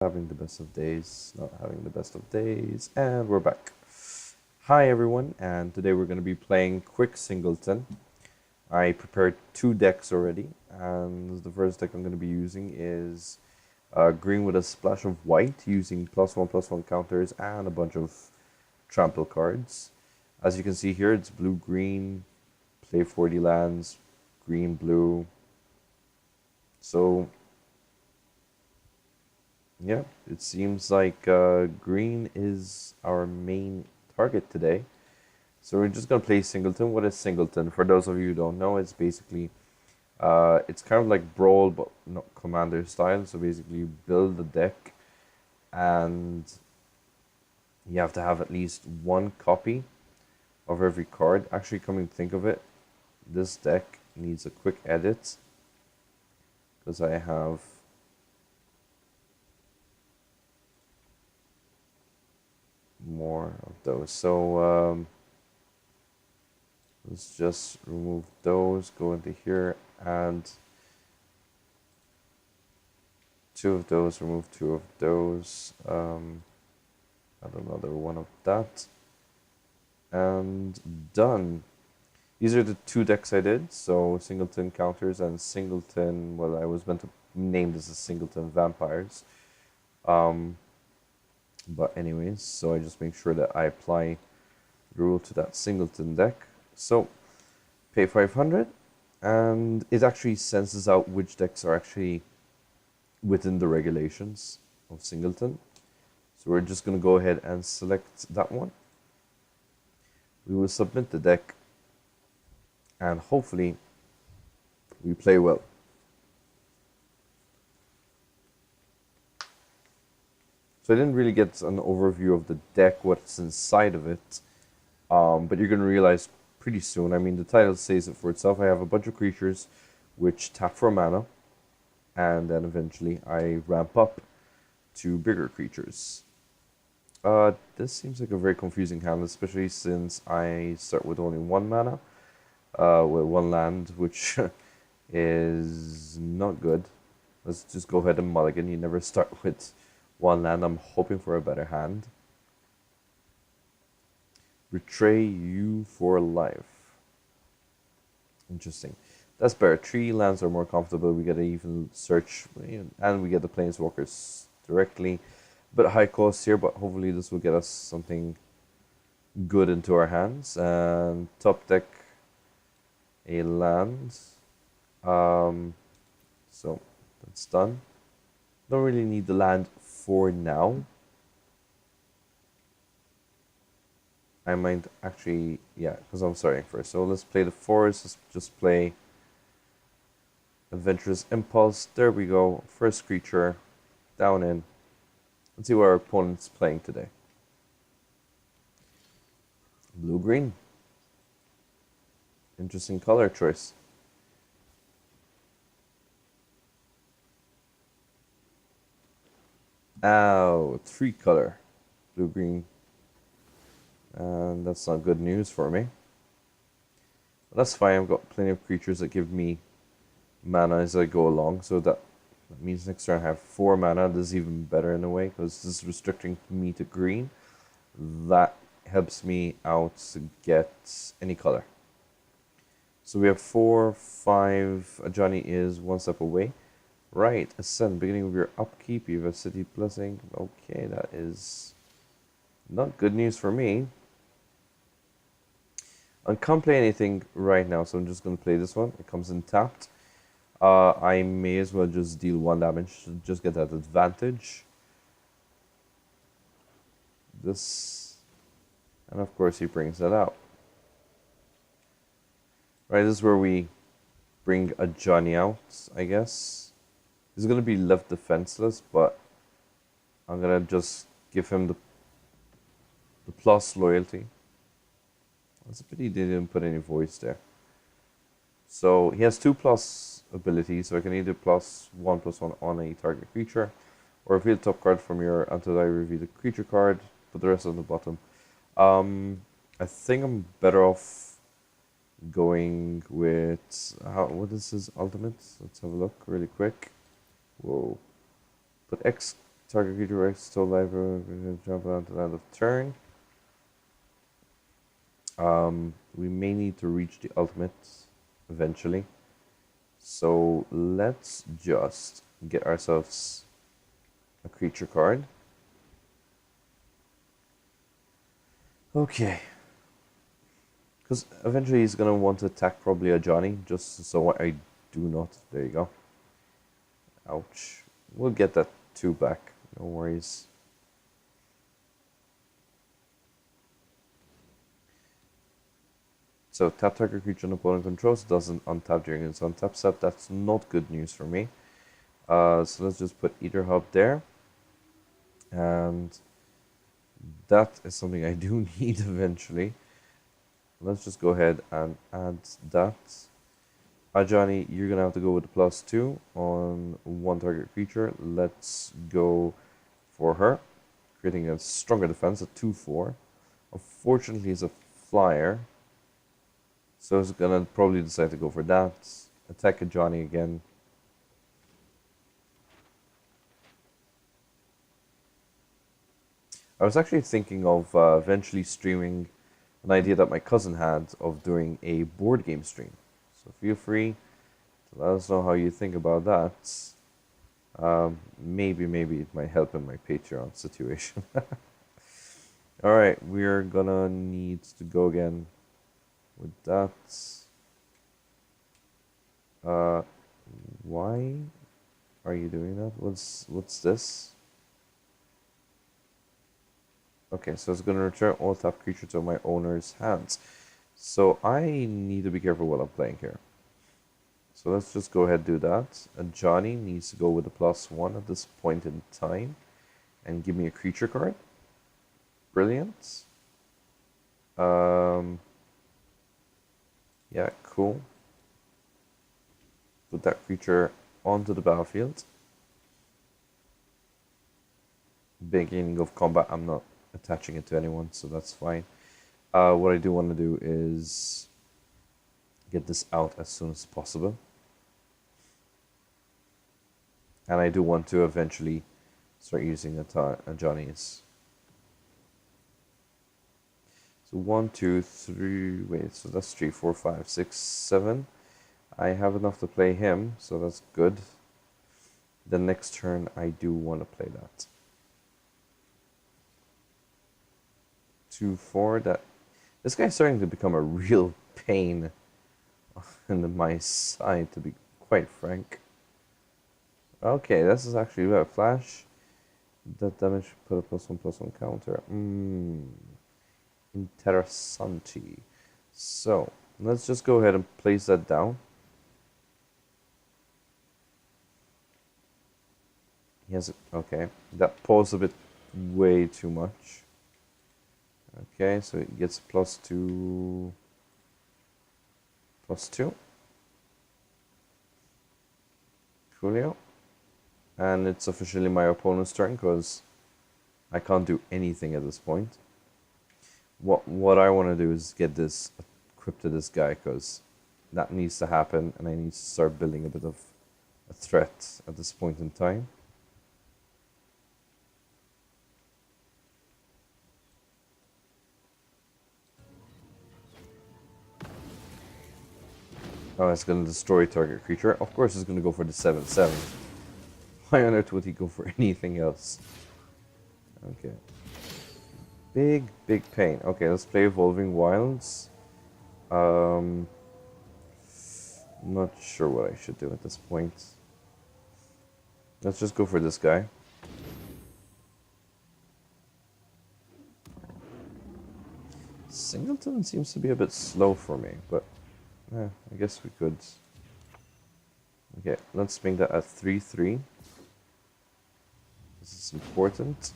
Having the best of days, not having the best of days, and we're back. Hi everyone, and today we're going to be playing Quick Singleton. I prepared two decks already, and the first deck I'm going to be using is green with a splash of white, using +1/+1 counters and a bunch of trample cards. As you can see here, it's blue-green, play 40 lands, green-blue. So yeah, it seems like green is our main target today. So we're just going to play Singleton. What is Singleton? For those of you who don't know, it's basically, it's kind of like Brawl, but not Commander style. So basically you build a deck and you have to have at least one copy of every card. Actually, coming to think of it, this deck needs a quick edit because I have more of those. So let's just remove those, go into here, and two of those, remove two of those, add another one of that, and done. These are the two decks I did, so Singleton Counters and Singleton, well, I was meant to name this as Singleton Vampires. But anyways, so I just make sure that I apply the rule to that Singleton deck. So, pay 500, and it actually senses out which decks are actually within the regulations of Singleton. So we're just going to go ahead and select that one. We will submit the deck, and hopefully we play well. So I didn't really get an overview of the deck, what's inside of it, but you're going to realize pretty soon. I mean, the title says it for itself. I have a bunch of creatures which tap for mana, and then eventually I ramp up to bigger creatures. This seems like a very confusing hand, especially since I start with only one mana, with one land, which is not good. Let's just go ahead and mulligan. You never start with one land. I'm hoping for a better hand. Betray you for life. Interesting. That's better. 3 lands are more comfortable. We get to even search, and we get the planeswalkers directly. Bit high cost here, but hopefully this will get us something good into our hands. And top deck a land. So that's done. Don't really need the land for now. I might actually, yeah, because I'm starting first. So let's play the forest. Let's just play Adventurous Impulse. There we go. First creature down in. Let's see what our opponent's playing today. Blue-green. Interesting color choice. Ow, 3 color. Blue-green. And that's not good news for me. But that's fine. I've got plenty of creatures that give me mana as I go along. So that means next turn I have 4 mana. This is even better in a way because this is restricting me to green. That helps me out to get any color. So we have 4, 5. Johnny is 1 step away. Right, Ascend. Beginning of your upkeep, you have a City Blessing. Okay, that is not good news for me. I can't play anything right now, so I'm just going to play this one. It comes in tapped. I may as well just deal 1 damage to just get that advantage. This, and of course he brings that out. Right, this is where we bring a Johnny out, I guess. He's going to be left defenseless, but I'm going to just give him the plus loyalty. It's a pity they didn't put any voice there. So he has 2+ abilities, so I can either +1/+1 on a target creature, or reveal top card from your until I reveal the creature card, put the rest on the bottom. I think I'm better off going with what is his ultimate? Let's have a look really quick. Whoa. Put X target creature X still live, jump onto the end of turn. We may need to reach the ultimate eventually. So let's just get ourselves a creature card. Okay. Because eventually he's going to want to attack probably a Johnny, just so I do not. There you go. Ouch. We'll get that 2 back. No worries. So tap target creature an opponent controls doesn't untap during its untap step. That's not good news for me. So let's just put Ether Hub there. And that is something I do need eventually. Let's just go ahead and add that. Johnny, you're going to have to go with the +2 on 1 target creature. Let's go for her. Creating a stronger defense, a 2/4. Unfortunately, it's a flyer. So it's gonna probably decide to go for that. Attack a Johnny again. I was actually thinking of eventually streaming an idea that my cousin had of doing a board game stream. So feel free to let us know how you think about that. Maybe it might help in my Patreon situation. Alright, we're gonna need to go again with that. Why are you doing that? What's this? Okay, so it's going to return all tap creature to my owner's hands. So I need to be careful what I'm playing here. So let's just go ahead and do that. And Johnny needs to go with a +1 at this point in time and give me a creature card. Brilliant. Yeah, cool. Put that creature onto the battlefield. Beginning of combat, I'm not attaching it to anyone, so that's fine. What I do want to do is get this out as soon as possible. And I do want to eventually start using a Johnny's. So 1, 2, 3, wait, so that's 3, 4, 5, 6, 7. I have enough to play him, so that's good. The next turn, I do want to play that. 2, 4, that... This guy's starting to become a real pain in my side, to be quite frank. Okay, this is actually a flash. That damage put a +1/+1 counter. Interessanti. So, let's just go ahead and place that down. Yes, okay. That paused a bit way too much. Okay, so it gets +2. +2. Coolio. And it's officially my opponent's turn because I can't do anything at this point. What I want to do is get this equipped to this guy because that needs to happen and I need to start building a bit of a threat at this point in time. Oh, it's going to destroy target creature. Of course it's going to go for the 7/7. Why on earth would he go for anything else? Okay. Big pain. Okay, let's play Evolving Wilds. Not sure what I should do at this point. Let's just go for this guy. Singleton seems to be a bit slow for me, but I guess we could. Okay, let's make that a 3/3. This is important.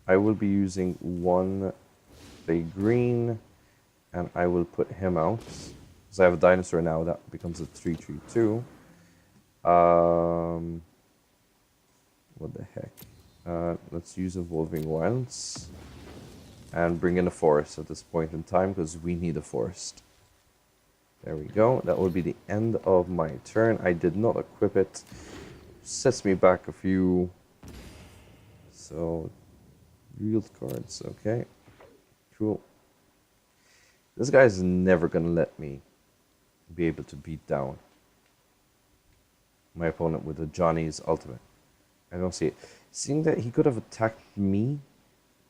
I will be using 1 play green, and I will put him out. Because I have a dinosaur now, that becomes a 3/3/2. What the heck? Let's use Evolving Wilds. And bring in a forest at this point in time, because we need a forest. There we go. That will be the end of my turn. I did not equip it. Sets me back a few So, real cards, okay. Cool. This guy's never gonna let me be able to beat down my opponent with a Johnny's ultimate. I don't see it. Seeing that he could have attacked me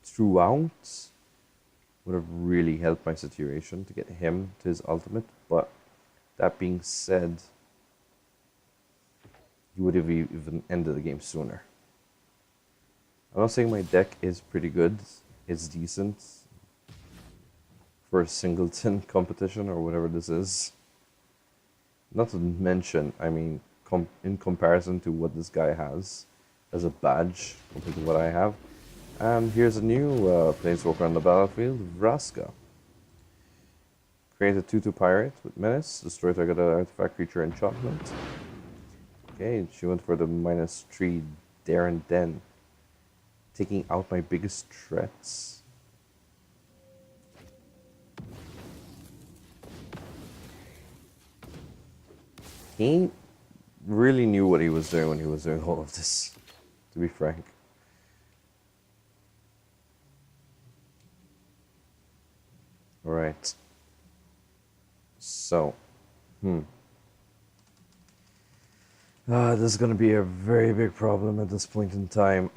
throughout would have really helped my situation to get him to his ultimate, but that being said, he would have even ended the game sooner. I'm not saying my deck is pretty good. It's decent for a Singleton competition or whatever this is. Not to mention, I mean, in comparison to what this guy has as a badge compared to what I have. And here's a new Planeswalker on the battlefield, Vraska. Create a 2/2 pirate with menace. Destroy target artifact, creature, enchantment. Okay, she went for the -3 there and then. Taking out my biggest threats. He really knew what he was doing when he was doing all of this, to be frank. Alright. So, this is gonna be a very big problem at this point in time.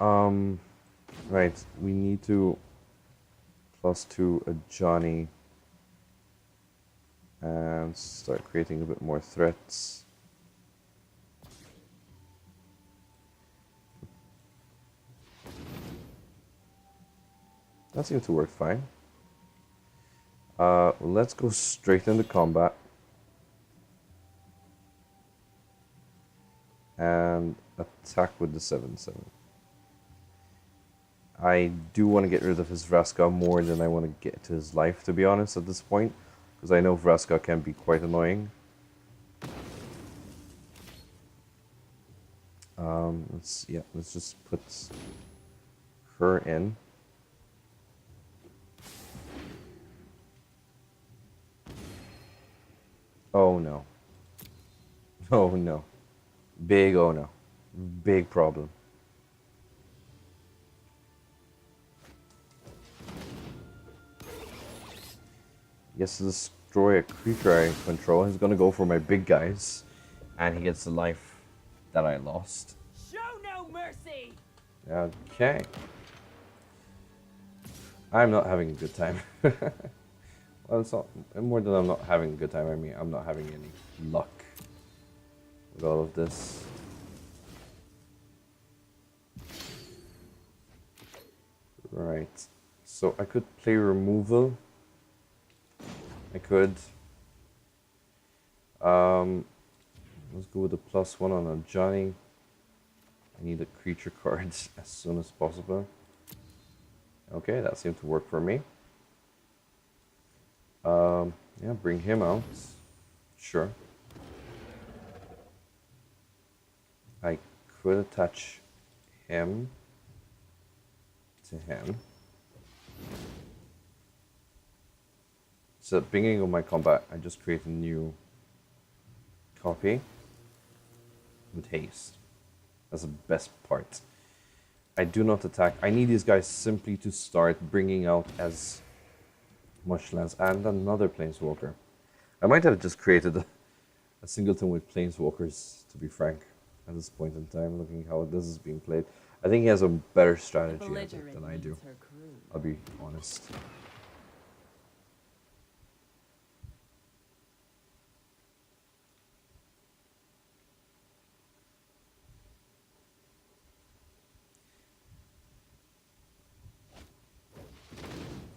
Right, we need to +2 a Johnny and start creating a bit more threats. That seems to work fine. Let's go straight into combat. And attack with the 7/7. I do want to get rid of his Vraska more than I want to get to his life, to be honest, at this point. Because I know Vraska can be quite annoying. Let's just put her in. Oh no. Oh no. Big oh no. Big problem. Yes, to destroy a creature I control. He's gonna go for my big guys. And he gets the life that I lost. Show no mercy! Okay. I'm not having a good time. Well, it's not more than I'm not having a good time. I mean, I'm not having any luck with all of this. Right. So I could play removal. I could. Let's go with a +1 on a Johnny. I need a creature card as soon as possible. Okay, that seemed to work for me. Yeah, bring him out. Sure. I could attach him to him. So at the beginning of my combat, I just create a new copy with haste. That's the best part. I do not attack. I need these guys simply to start bringing out as much lands and another Planeswalker. I might have just created a Singleton with Planeswalkers, to be frank, at this point in time, looking how this is being played. I think he has a better strategy than I do. I'll be honest.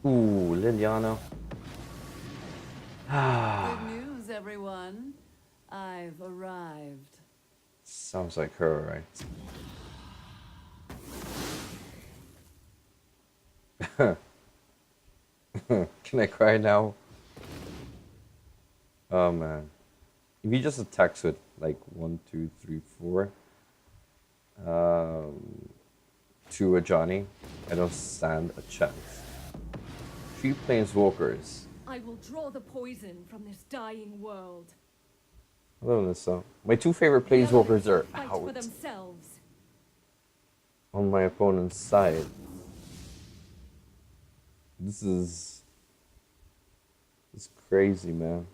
Ooh, Liliana. Good news, everyone. I've arrived. Sounds like her, right? Can I cry now? Oh man. If he just attacks with like 1, 2, 3, 4 to a Johnny, I don't stand a chance. 3 Planeswalkers. I will draw the poison from this dying world. Hello, Nissa. My 2 favorite Planeswalkers are fight out. for themselves. on my opponent's side. This is crazy, man.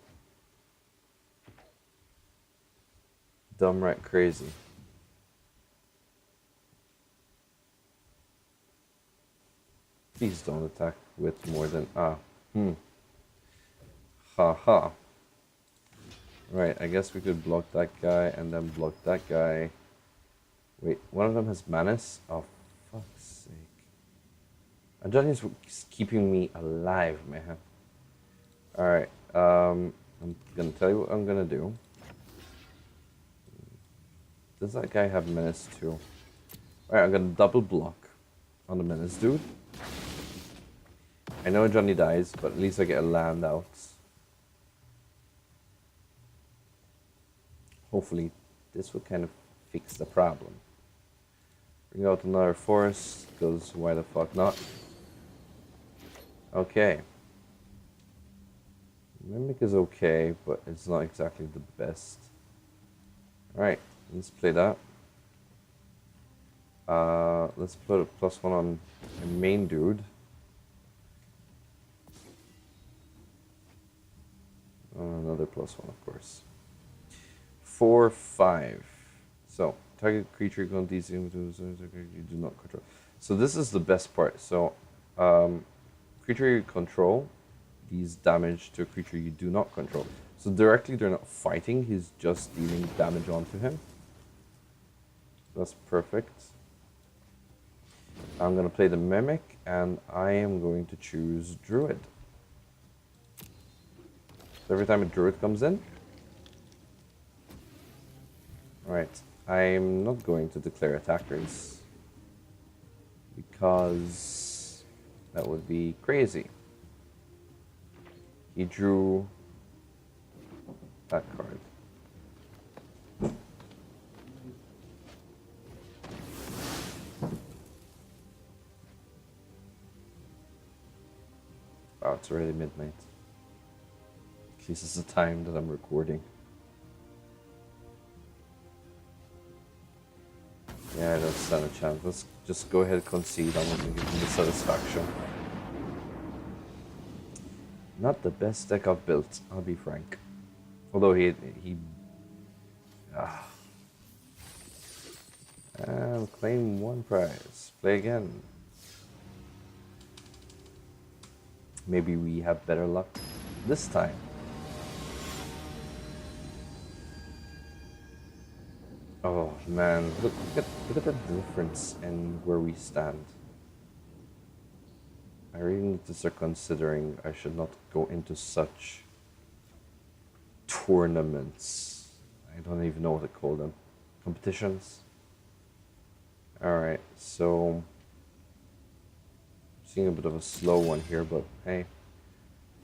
Dumb right crazy. Please don't attack with more than Ha ha. Right, I guess we could block that guy and then block that guy. Wait, one of them has Manus? Oh, fuck's sake. And Johnny's keeping me alive, man. Alright, I'm gonna tell you what I'm gonna do. Does that guy have Menace too? Alright, I'm gonna double block on the Menace dude. I know Johnny dies, but at least I get a land out. Hopefully, this will kind of fix the problem. Bring out another forest, because why the fuck not? Okay. Mimic is okay, but it's not exactly the best. Alright, let's play that. Let's put a +1 on my main dude. Another +1, of course. 4/5. So, target creature you do not control. So this is the best part. So, creature you control deals damage to a creature you do not control. So directly they're not fighting, he's just dealing damage onto him. That's perfect. I'm going to play the Mimic, and I am going to choose Druid. So every time a Druid comes in, alright, I'm not going to declare attackers, because that would be crazy. He drew that card. Oh, it's already midnight. This is the time that I'm recording. Yeah, I don't stand a chance. Let's just go ahead and concede. I'm not going to give him the satisfaction. Not the best deck I've built, I'll be frank. Although and claim 1 prize. Play again. Maybe we have better luck this time. Oh man, look at the difference in where we stand. I really need to start considering I should not go into such tournaments. I don't even know what to call them. Competitions? Alright, so seeing a bit of a slow one here, but hey,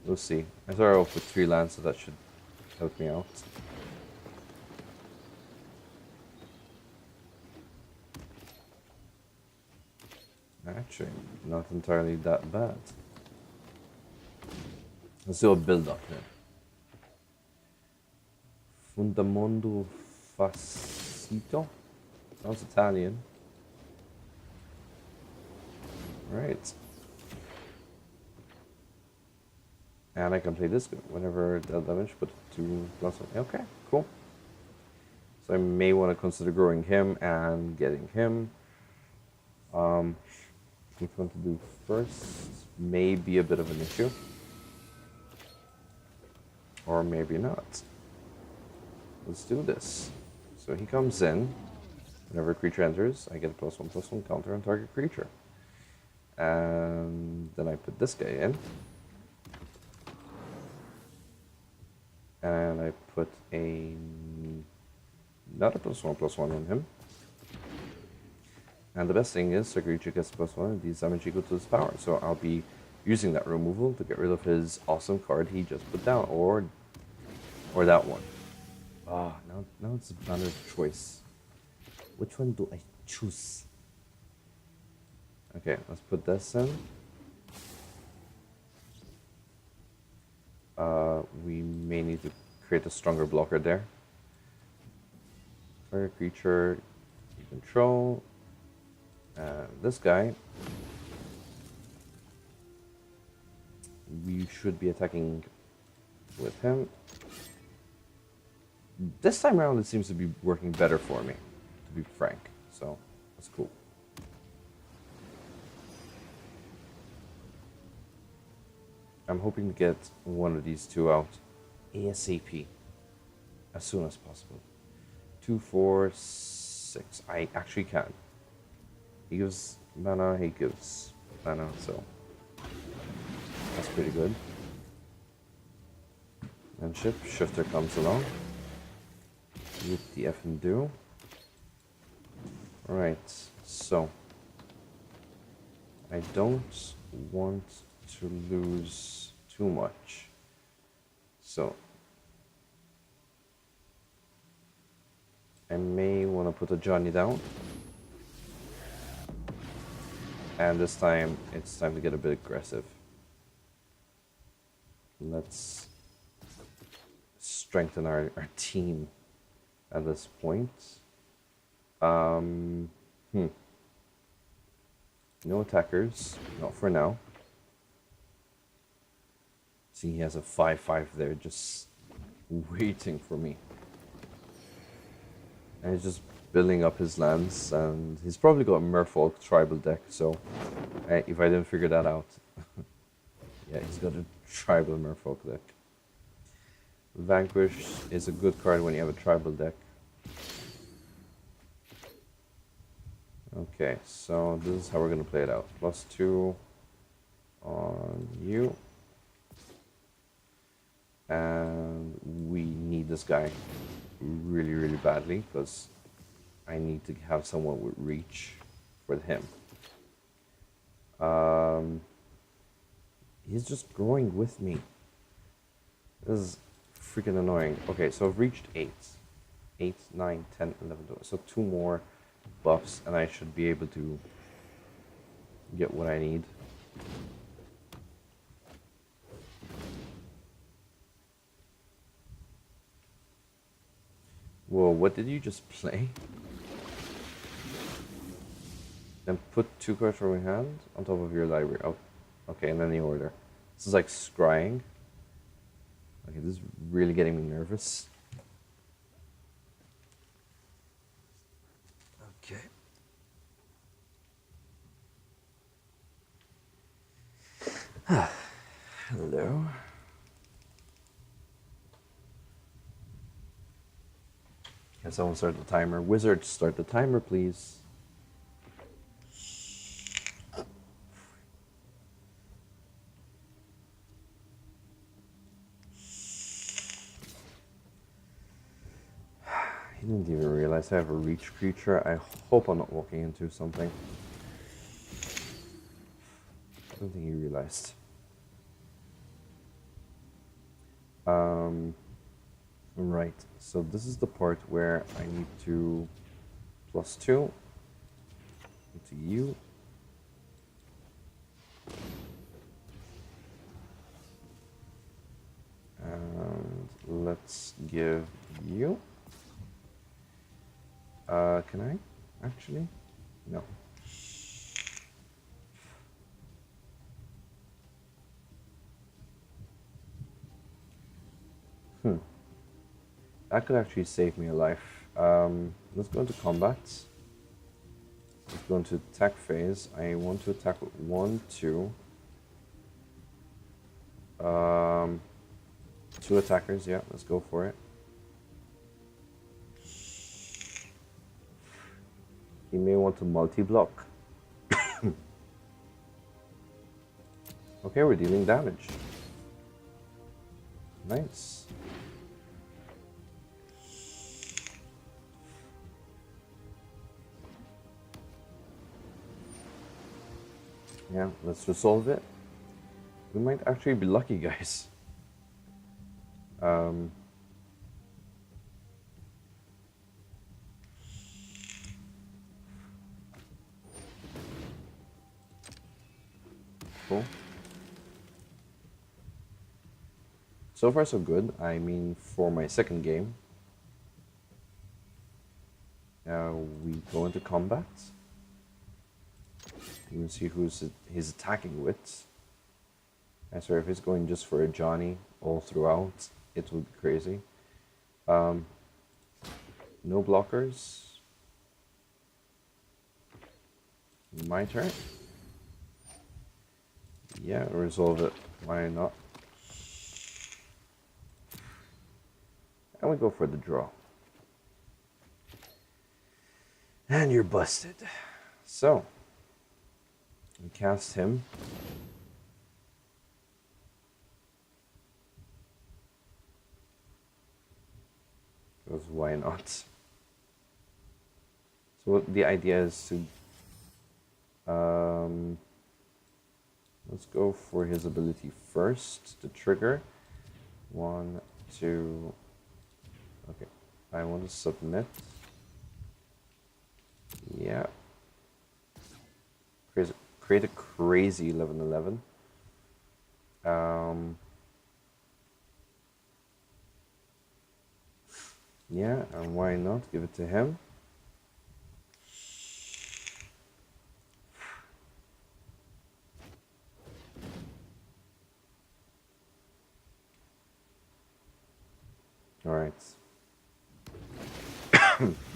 we'll see. I started off with 3 lands, so that should help me out. Actually, not entirely that bad. Let's do a build-up here. Fundamondo Facito? Sounds Italian. Right. And I can play this whenever the damage, put 2 +1. Okay, cool. So I may want to consider growing him and getting him. Which one to do first may be a bit of an issue. Or maybe not. Let's do this. So he comes in. Whenever a creature enters, I get a +1/+1 counter on target creature. And then I put this guy in. And I put another +1/+1 on him. And the best thing is, the creature gets +1 and deals damage equal to his power. So I'll be using that removal to get rid of his awesome card he just put down, or that one. Ah, now it's a matter of choice. Which one do I choose? Okay, let's put this in. We may need to create a stronger blocker there. Target creature you control. This guy, we should be attacking with him. This time around, it seems to be working better for me, to be frank. So that's cool. I'm hoping to get one of these two out ASAP, as soon as possible. 2, 4, 6. I actually can. He gives mana, he gives mana, so that's pretty good. And shifter comes along. With the F and do. Alright, so I don't want to lose too much. So I may want to put a Johnny down. And this time, it's time to get a bit aggressive. Let's strengthen our team at this point. No attackers, not for now. See, he has a 5/5 there, just waiting for me. And he's just building up his lands, and he's probably got a Merfolk tribal deck, so if I didn't figure that out. Yeah, he's got a tribal Merfolk deck. Vanquish is a good card when you have a tribal deck. Okay, so this is how we're going to play it out. +2 on you. And we need this guy really, really badly, because I need to have someone with reach for him. He's just growing with me. This is freaking annoying. Okay, so I've reached 8. 8, 9, 10, 11, 12. So 2 more buffs, and I should be able to get what I need. Whoa, what did you just play? Then put 2 cards from your hand on top of your library. Oh, okay, in any order. This is like scrying. Okay, this is really getting me nervous. Okay. Hello. Can someone start the timer? Wizard, start the timer, please. He didn't even realize I have a reach creature. I hope I'm not walking into something. I don't think he realized. Right, so this is the part where I need to +2 into you. And let's give you. Can I? Actually? No. That could actually save me a life. Let's go into combat. Let's go into attack phase. I want to attack with 1, 2. 2 attackers, yeah, let's go for it. He may want to multi-block. Okay, we're dealing damage. Nice. Yeah, let's resolve it. We might actually be lucky, guys. Cool. So far, so good. I mean, for my second game, we go into combat. You can see who's he's attacking with. And so if he's going just for a Johnny all throughout, it would be crazy. No blockers. My turn. Yeah, resolve it. Why not? And we go for the draw. And you're busted. So, we cast him. Because why not? So what the idea is to let's go for his ability first to trigger. 1, 2. Okay, I want to submit. Yeah. Create a crazy 11/11. Yeah, and why not give it to him? All right.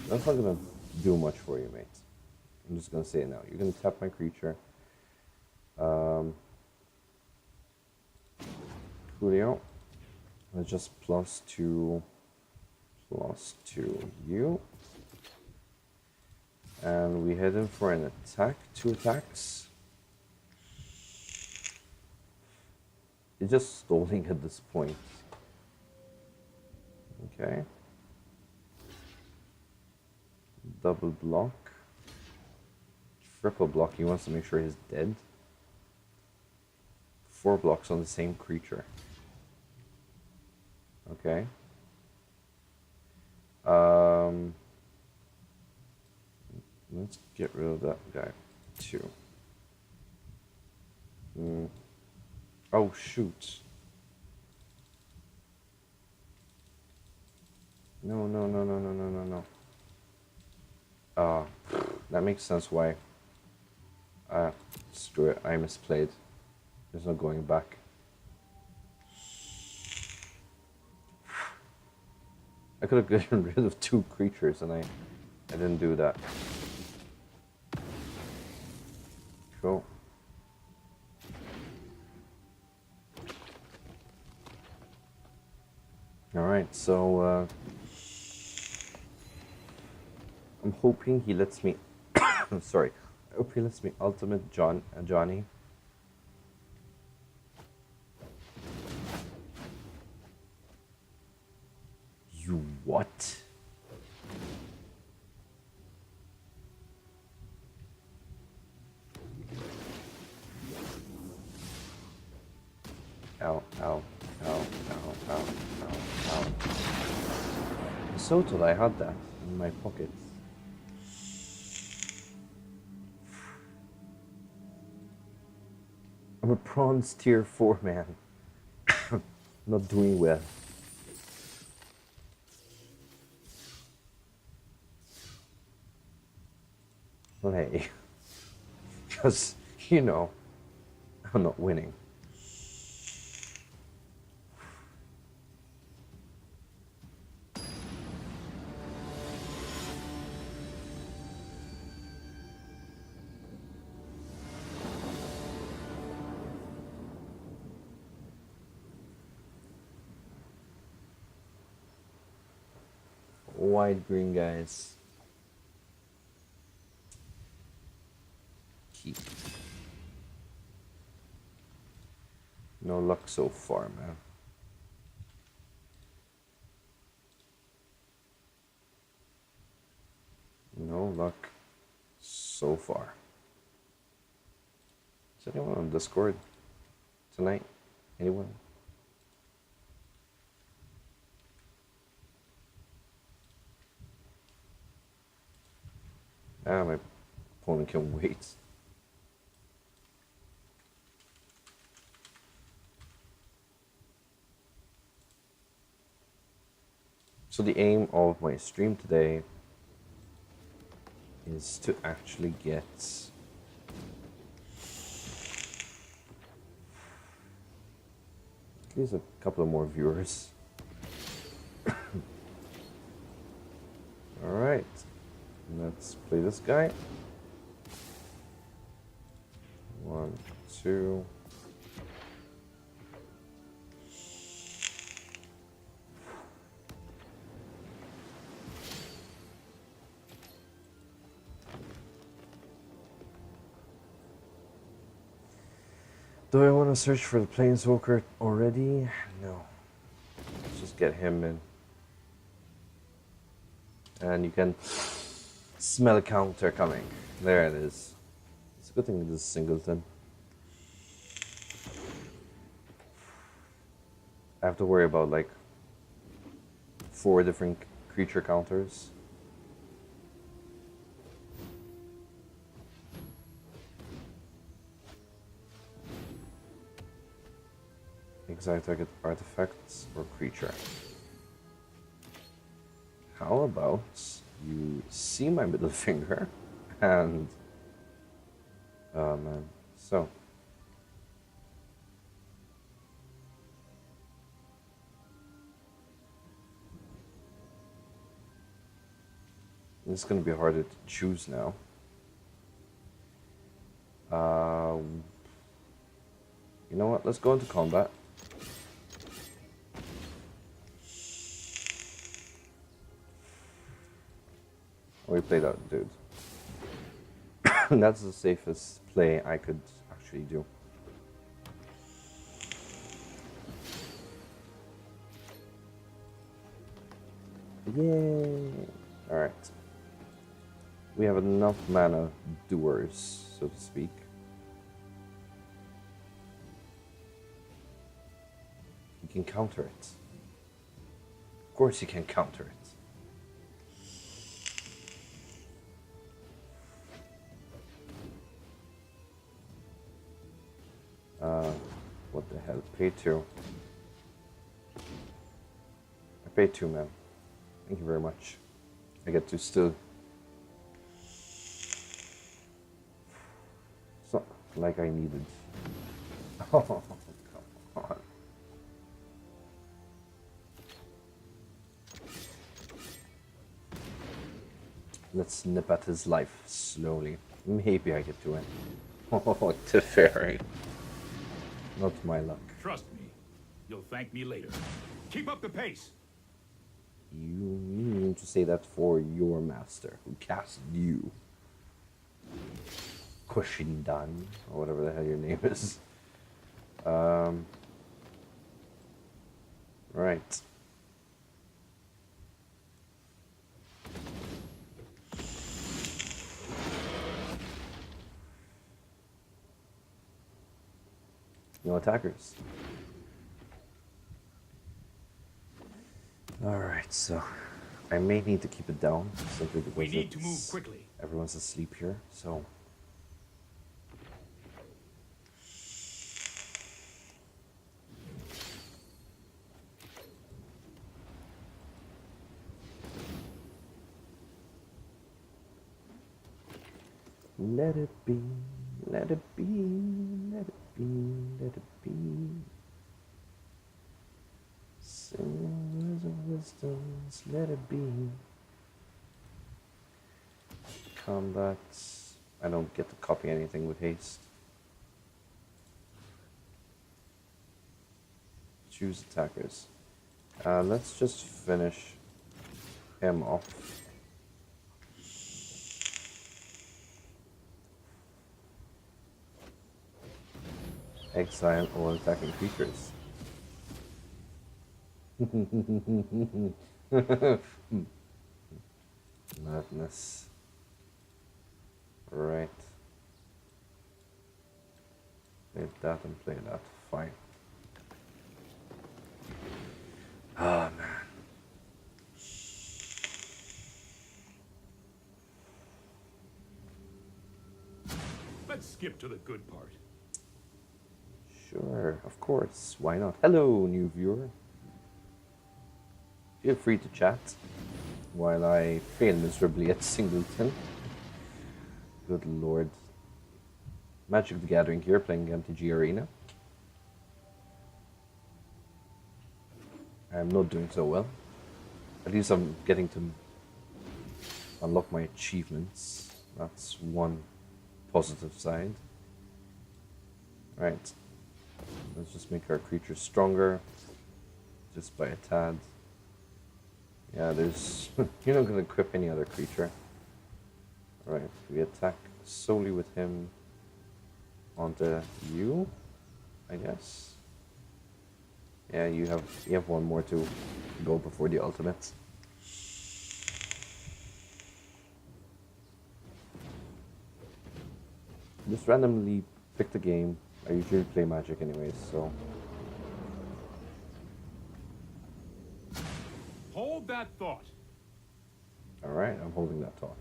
That's not gonna do much for you, mate. I'm just gonna say it now. You're gonna tap my creature. Julio. Let's just +2 you. And we head in for an attack. 2 attacks. It's just stalling at this point. Okay. Double block. Triple block. He wants to make sure he's dead. 4 blocks on the same creature. Okay. Let's get rid of that guy too. Oh shoot. No. That makes sense why. Screw it, I misplayed. There's no going back. I could have gotten rid of 2 creatures and I didn't do that. Cool. Alright, so I'm hoping he lets me sorry. I hope he lets me ultimate Johnny. You what? Ow. So thought I had that in my pocket. I'm a bronze tier 4 man. Not doing well. Well, hey. Because, you know, I'm not winning. White green guys. Keep. No luck so far, man. No luck so far. Is anyone on Discord tonight? Anyone? My opponent can wait. So the aim of my stream today is to actually get Here's a couple of more viewers. Alright. Let's play this guy. 1, 2. Do I want to search for the Planeswalker already? No. Let's just get him in. And you can smell a counter coming. There it is. It's a good thing this is Singleton. I have to worry about like 4 different creature counters. Exile target artifacts or creature. How about you see my middle finger and oh man, so it's gonna be harder to choose now. You know what? Let's go into combat. We play that dude. That's the safest play I could actually do. Yay! Alright. We have enough mana doers, so to speak. You can counter it. Of course you can counter it. What the hell? Pay 2. I paid 2, man. Thank you very much. I get to still... It's not like I needed... Oh, come on. Let's nip at his life slowly. Maybe I get to win. Oh, Teferi. Not my luck. Trust me, you'll thank me later. Keep up the pace. You mean to say that for your master, who cast you? Kushindan, or whatever the hell your name is. Right. No attackers. Alright, so I may need to keep it down simply because We need to move quickly. Everyone's asleep here, so let it be, let it be, let it be, let it be. Sing words of wisdoms, let it be. Combat. I don't get to copy anything with haste. Choose attackers. Let's just finish him off. Exile all attacking creatures. Madness. Right. Play that and play that. Fine. Ah, man. Let's skip to the good part. Sure, of course. Why not? Hello, new viewer. Feel free to chat while I fail miserably at Singleton. Good lord. Magic the Gathering here, playing MTG Arena. I'm not doing so well. At least I'm getting to unlock my achievements. That's one positive side. Right. Let's just make our creatures stronger. Just by a tad. Yeah, there's... You're not going to equip any other creature. Alright, we attack solely with him onto you, I guess. Yeah, you have one more to go before the ultimate. Just randomly pick the game. I usually play Magic anyways, so... Hold that thought. Alright, I'm holding that thought.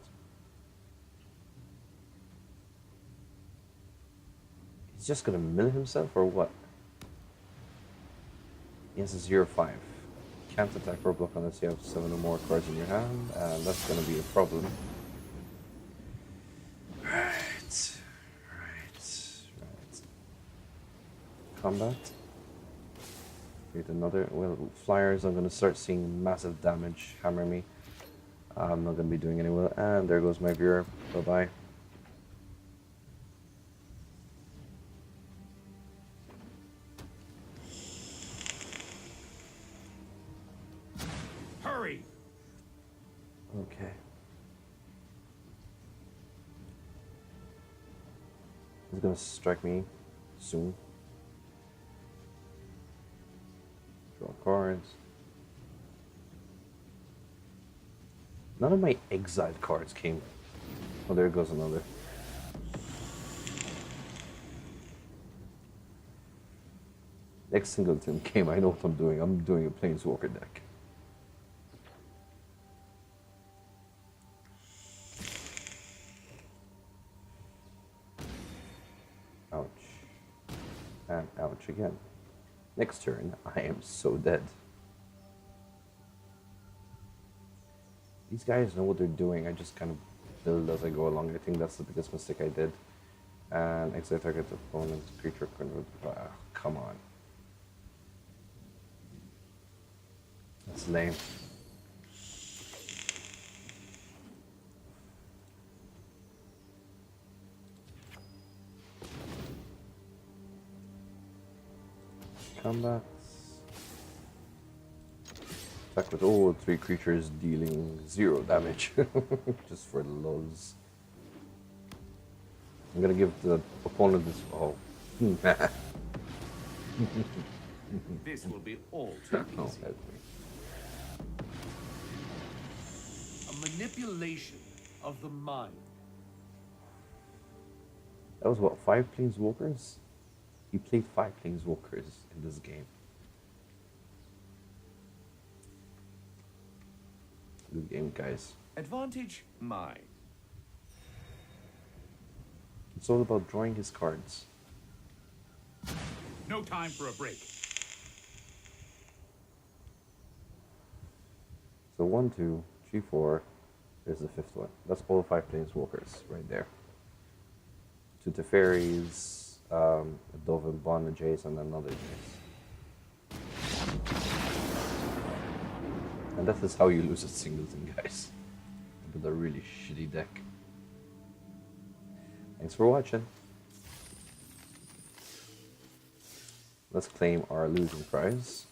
He's just gonna mill himself, or what? He has a 0/5. Can't attack or block unless you have 7 or more cards in your hand, and that's gonna be a problem. Right. Combat. Create another. Well, flyers, I'm gonna start seeing massive damage hammer me. I'm not gonna be doing any well, and there goes my viewer. Bye bye. Hurry! Okay. He's gonna strike me soon. Draw cards. None of my exiled cards came. Oh, there goes another. Next Singleton came. I know what I'm doing. I'm doing a Planeswalker deck. Ouch. And ouch again. Next turn, I am so dead. These guys know what they're doing. I just kind of build as I go along. I think that's the biggest mistake I did. And exit target opponent's creature convert. Come on. That's lame. Combats. Attack with all 3 creatures dealing 0 damage. Just for the lulz. I'm gonna give the opponent this. Oh. This will be all too Oh, easy. help me. A manipulation of the mind. That was what, 5 Planeswalkers? He played 5 Planeswalkers in this game. Good game, guys. Advantage mine. It's all about drawing his cards. No time for a break. So 1, 2, 3, 4. There's the 5th one. That's all 5 Planeswalkers right there. 2 Teferis, a Dove and Bond, a Jace, and another Jace. And that is how you lose at Singleton, guys. With a really shitty deck. Thanks for watching. Let's claim our losing prize.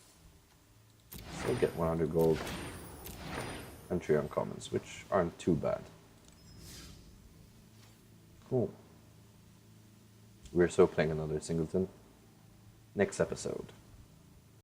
Still get 100 gold and 3 uncommons, which aren't too bad. Cool. We're so playing another Singleton. Next episode.